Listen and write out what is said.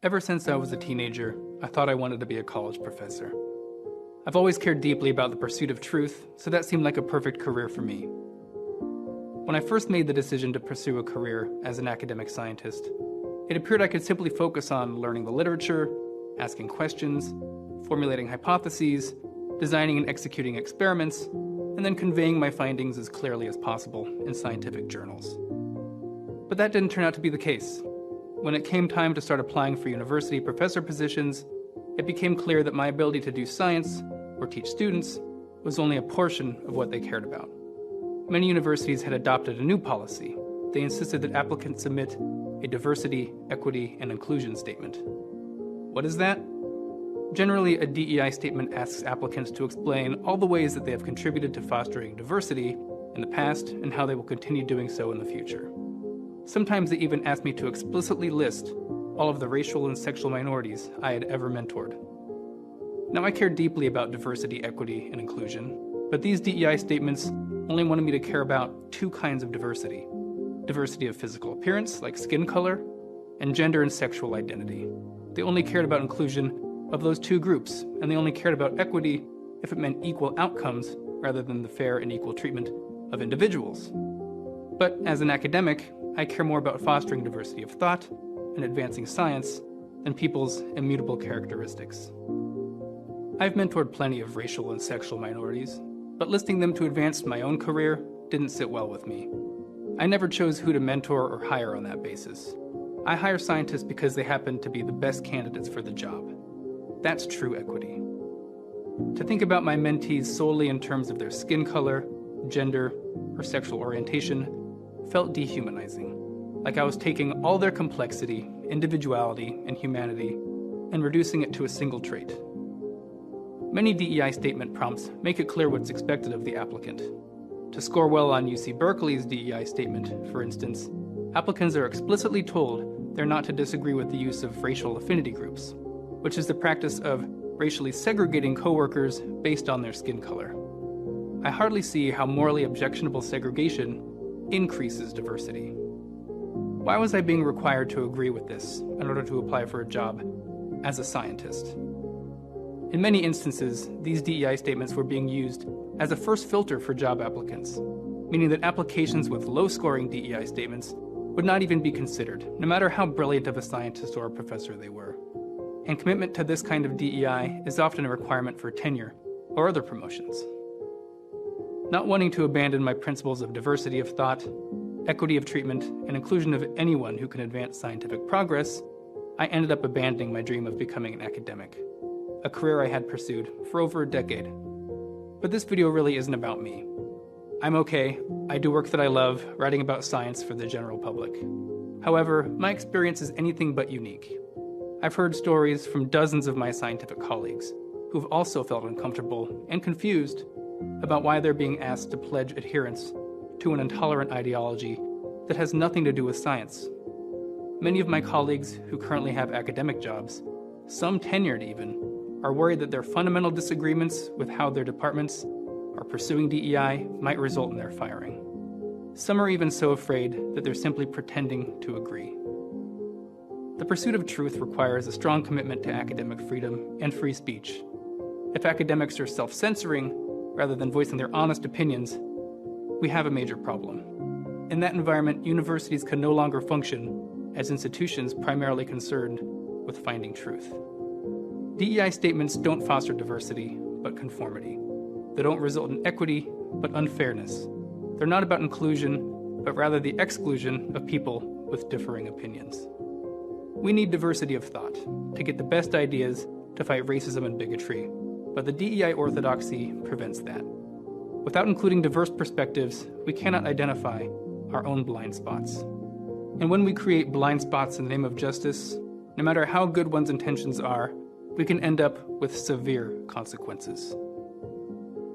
Ever since I was a teenager, I thought I wanted to be a college professor. I've always cared deeply about the pursuit of truth, so that seemed like a perfect career for me. When I first made the decision to pursue a career as an academic scientist, it appeared I could simply focus on learning the literature, asking questions, formulating hypotheses, designing and executing experiments, and then conveying my findings as clearly as possible in scientific journals. But that didn't turn out to be the case. When it came time to start applying for university professor positions, it became clear that my ability to do science or teach students was only a portion of what they cared about. Many universities had adopted a new policy. They insisted that applicants submit a diversity, equity, and inclusion statement. What is that? Generally, a DEI statement asks applicants to explain all the ways that they have contributed to fostering diversity in the past and how they will continue doing so in the future. Sometimes they even asked me to explicitly list all of the racial and sexual minorities I had ever mentored. Now, I care deeply about diversity, equity, and inclusion, but these DEI statements only wanted me to care about two kinds of diversity: diversity of physical appearance, like skin color, and gender and sexual identity. They only cared about inclusion of those two groups, and they only cared about equity if it meant equal outcomes rather than the fair and equal treatment of individuals. But as an academic, I care more about fostering diversity of thought and advancing science than people's immutable characteristics. I've mentored plenty of racial and sexual minorities, but listing them to advance my own career didn't sit well with me. I never chose who to mentor or hire on that basis. I hire scientists because they happen to be the best candidates for the job. That's true equity. To think about my mentees solely in terms of their skin color, gender, or sexual orientation felt dehumanizing, like I was taking all their complexity, individuality, and humanity and reducing it to a single trait. Many DEI statement prompts make it clear what's expected of the applicant. To score well on UC Berkeley's DEI statement, for instance, applicants are explicitly told they're not to disagree with the use of racial affinity groups, which is the practice of racially segregating coworkers based on their skin color. I hardly see how morally objectionable segregation increases diversity. Why was I being required to agree with this in order to apply for a job as a scientist? In many instances, these DEI statements were being used as a first filter for job applicants, meaning that applications with low-scoring DEI statements would not even be considered, no matter how brilliant of a scientist or a professor they were. And commitment to this kind of DEI is often a requirement for tenure or other promotions. Not wanting to abandon my principles of diversity of thought, equity of treatment, and inclusion of anyone who can advance scientific progress, I ended up abandoning my dream of becoming an academic, a career I had pursued for over a decade. But this video really isn't about me. I'm okay. I do work that I love, writing about science for the general public. However, my experience is anything but unique. I've heard stories from dozens of my scientific colleagues who've also felt uncomfortable and confused about why they're being asked to pledge adherence to an intolerant ideology that has nothing to do with science. Many of my colleagues who currently have academic jobs, some tenured even, are worried that their fundamental disagreements with how their departments are pursuing DEI might result in their firing. Some are even so afraid that they're simply pretending to agree. The pursuit of truth requires a strong commitment to academic freedom and free speech. If academics are self-censoring rather than voicing their honest opinions, we have a major problem. In that environment, universities can no longer function as institutions primarily concerned with finding truth. DEI statements don't foster diversity, but conformity. They don't result in equity, but unfairness. They're not about inclusion, but rather the exclusion of people with differing opinions. We need diversity of thought to get the best ideas to fight racism and bigotry, but the DEI orthodoxy prevents that. Without including diverse perspectives, we cannot identify our own blind spots. And when we create blind spots in the name of justice, no matter how good one's intentions are, we can end up with severe consequences.